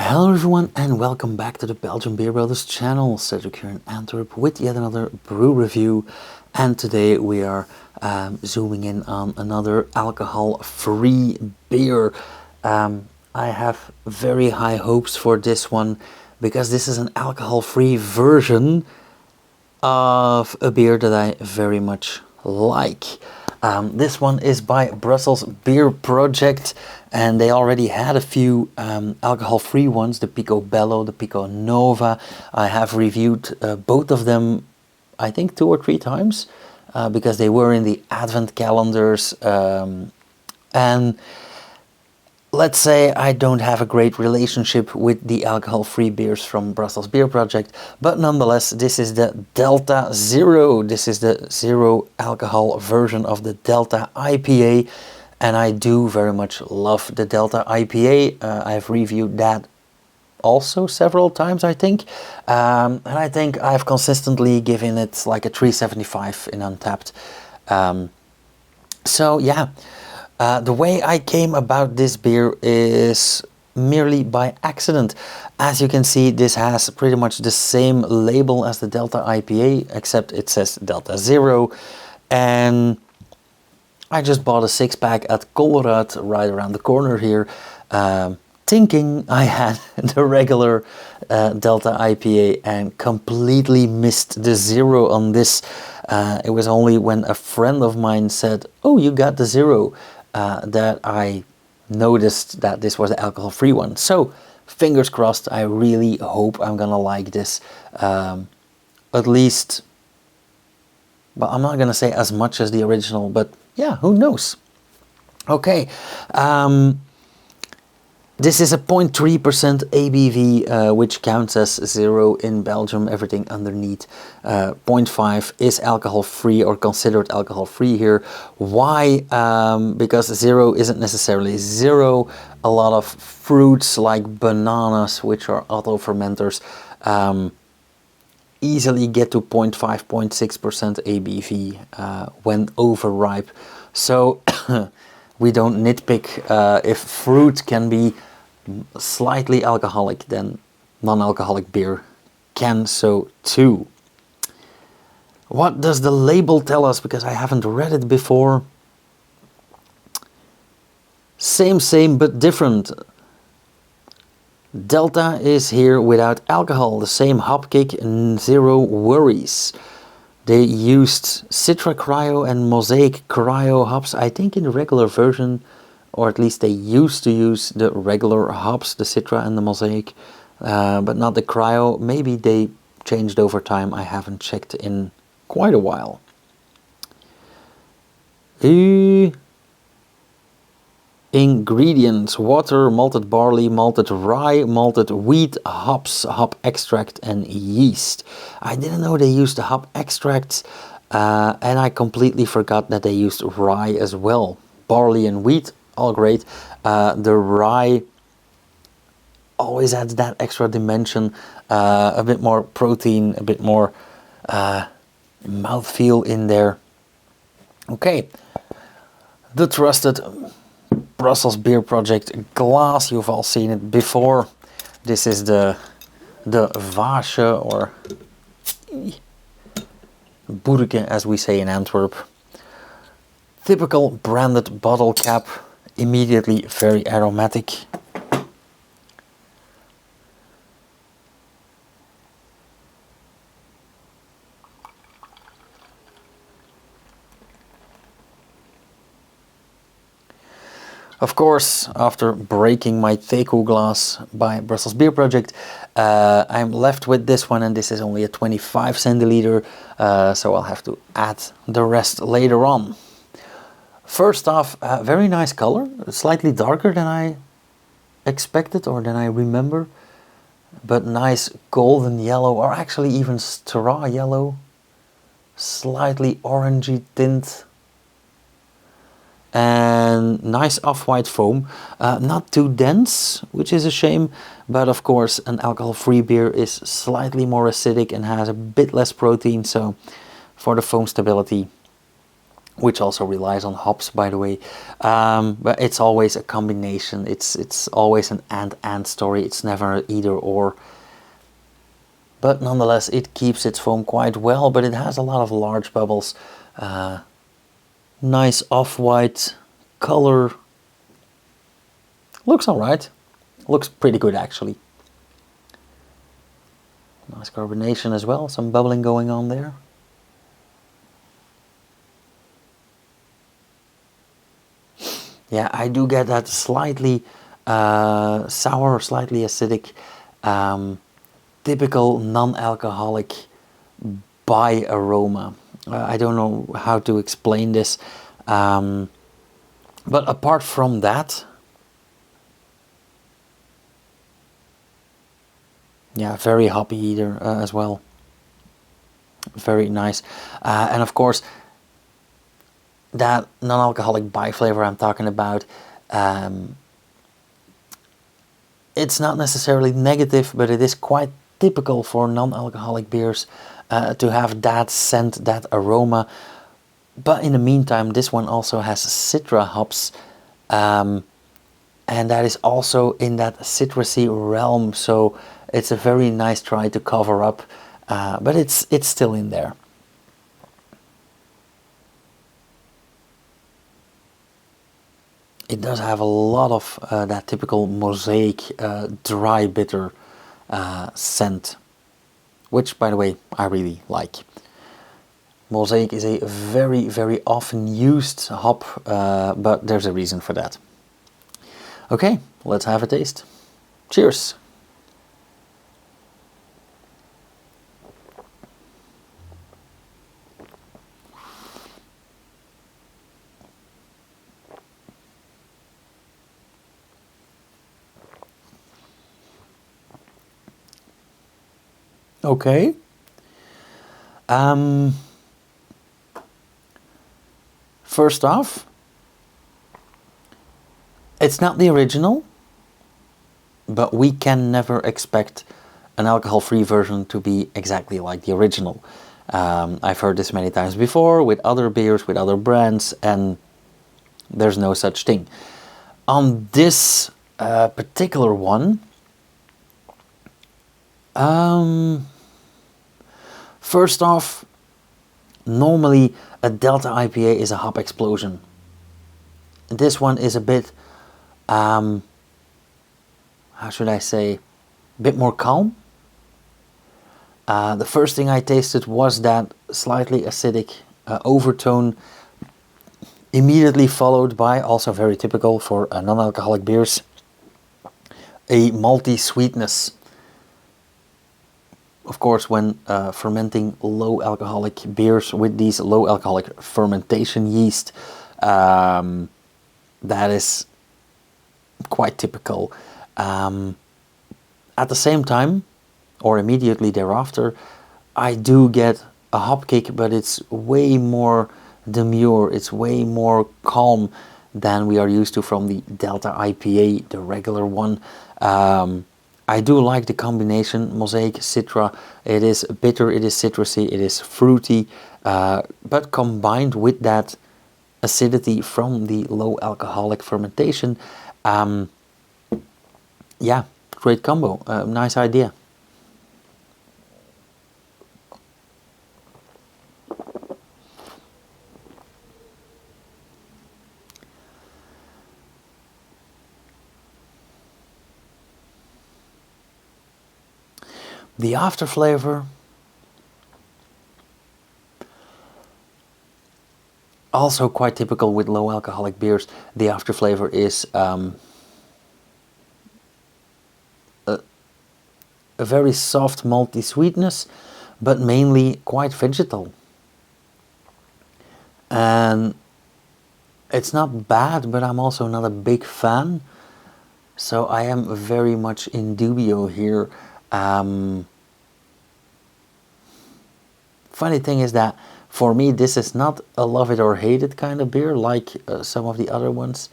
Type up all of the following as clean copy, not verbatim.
Hello everyone and welcome back to the Belgian Beer Brothers channel. Cedric here in Antwerp with yet another brew review, and today we are zooming in on another alcohol-free beer. I have very high hopes for this one because this is an alcohol-free version of a beer that I very much like. This one is by Brussels Beer Project, and they already had a few alcohol-free ones, the Pico Bello, the Pico Nova. I have reviewed both of them, I think 2 or 3 times, because they were in the advent calendars, and let's say I don't have a great relationship with the alcohol-free beers from Brussels Beer Project, but nonetheless, this is the Delta Zero. This is the zero alcohol version of the Delta IPA, and I do very much love the Delta IPA. I've reviewed that also several times, I think, and I think I've consistently given it like a 3.75 in Untapped. So yeah. The way I came about this beer is merely by accident. As you can see, this has pretty much the same label as the Delta IPA, except it says Delta Zero. And I just bought a 6-pack at Colruyt right around the corner here, thinking I had the regular Delta IPA and completely missed the Zero on this. It was only when a friend of mine said, "Oh, you got the Zero," that I noticed that this was the alcohol-free one. So, fingers crossed, I really hope I'm gonna like this. At least, well, I'm not gonna say as much as the original, but yeah, who knows? Okay, this is a 0.3% ABV, which counts as zero in Belgium. Everything underneath 0.5 is alcohol-free or considered alcohol-free here. Why? Because zero isn't necessarily zero. A lot of fruits like bananas, which are auto-fermenters, easily get to 0.5, 0.6% ABV when overripe. So we don't nitpick. If fruit can be slightly alcoholic, then non-alcoholic beer can so too. What does the label tell us? Because I haven't read it before. Same but different. Delta is here without alcohol, the same hop kick and zero worries. They used Citra Cryo and Mosaic Cryo hops, I think in the regular version, or at least they used to use the regular hops, the Citra and the Mosaic, but not the Cryo. Maybe they changed over time, I haven't checked in quite a while. Ingredients: water, malted barley, malted rye, malted wheat, hops, hop extract and yeast. I didn't know they used the hop extracts, and I completely forgot that they used rye as well. Barley and wheat, all great. The rye always adds that extra dimension, a bit more protein, a bit more mouthfeel in there. Okay, the trusted Brussels Beer Project glass. You've all seen it before. This is the vaasje, or boerke as we say in Antwerp. Typical branded bottle cap, immediately very aromatic. Of course, after breaking my thei glass by Brussels Beer Project, I'm left with this one, and this is only a 25 centiliter, so I'll have to add the rest later on. First off, very nice color, slightly darker than I expected or than I remember, but nice golden yellow, or actually even straw yellow, slightly orangey tint. And nice off-white foam, not too dense, which is a shame, but of course an alcohol-free beer is slightly more acidic and has a bit less protein, so for the foam stability, which also relies on hops, by the way. But it's always a combination. It's always an and story. It's never an either or. But nonetheless, it keeps its foam quite well, but it has a lot of large bubbles. Nice off-white color. Looks alright. Looks pretty good, actually. Nice carbonation as well. Some bubbling going on there. Yeah, I do get that slightly sour, slightly acidic, typical non-alcoholic by aroma. I don't know how to explain this, but apart from that, yeah, very hoppy either as well. Very nice, and of course, that non-alcoholic by flavor I'm talking about, it's not necessarily negative, but it is quite typical for non-alcoholic beers to have that scent, that aroma. But in the meantime, this one also has citra hops, and that is also in that citrusy realm, so it's a very nice try to cover up, but it's still in there. It does have a lot of that typical mosaic dry bitter scent, which, by the way, I really like. Mosaic is a very, very often used hop, but there's a reason for that. Okay, let's have a taste. Cheers! Okay. First off, it's not the original, but we can never expect an alcohol-free version to be exactly like the original. I've heard this many times before with other beers, with other brands, and there's no such thing. On this particular one, first off, normally a Delta IPA is a hop explosion. This one is a bit, how should I say, a bit more calm. The first thing I tasted was that slightly acidic overtone, immediately followed by, also very typical for non-alcoholic beers, a malty sweetness. Of course, when fermenting low alcoholic beers with these low alcoholic fermentation yeast, that is quite typical. At the same time, or immediately thereafter, I do get a hop kick, but it's way more demure, it's way more calm than we are used to from the Delta IPA, the regular one. I do like the combination, Mosaic, Citra. It is bitter, it is citrusy, it is fruity, but combined with that acidity from the low alcoholic fermentation, yeah, great combo, nice idea. The after flavor, also quite typical with low alcoholic beers. The after flavor is a very soft malty sweetness, but mainly quite vegetal. And it's not bad, but I'm also not a big fan. So I am very much in dubio here. Funny thing is that for me this is not a love it or hate it kind of beer like some of the other ones.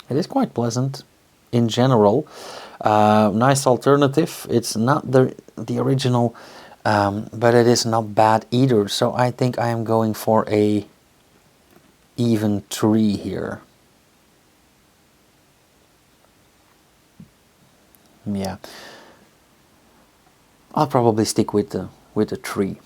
It is quite pleasant in general. Nice alternative. It's not the original. but it is not bad either. So I think I am going for a even 3 here. Yeah, I'll probably stick with the 3.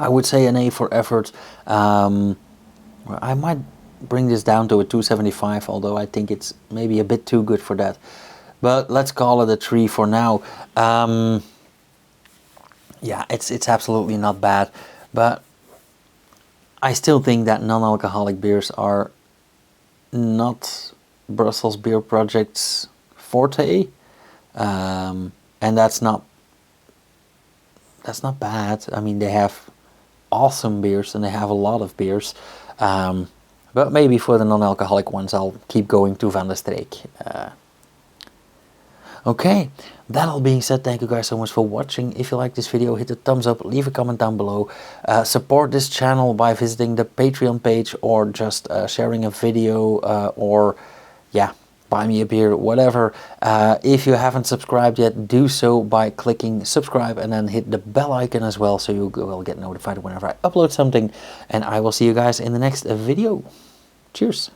I would say an A for effort. I might bring this down to a 275, although I think it's maybe a bit too good for that. But let's call it a 3 for now. Yeah, it's absolutely not bad, but I still think that non-alcoholic beers are not Brussels Beer Project's forte, and that's not bad. I mean, they have awesome beers and they have a lot of beers, but maybe for the non-alcoholic ones I'll keep going to Van der Streek. Okay, that all being said, thank you guys so much for watching. If you like this video, hit the thumbs up, leave a comment down below. Support this channel by visiting the Patreon page, or just sharing a video, or yeah, buy me a beer, whatever. If you haven't subscribed yet, do so by clicking subscribe and then hit the bell icon as well, so you will get notified whenever I upload something. And I will see you guys in the next video. Cheers.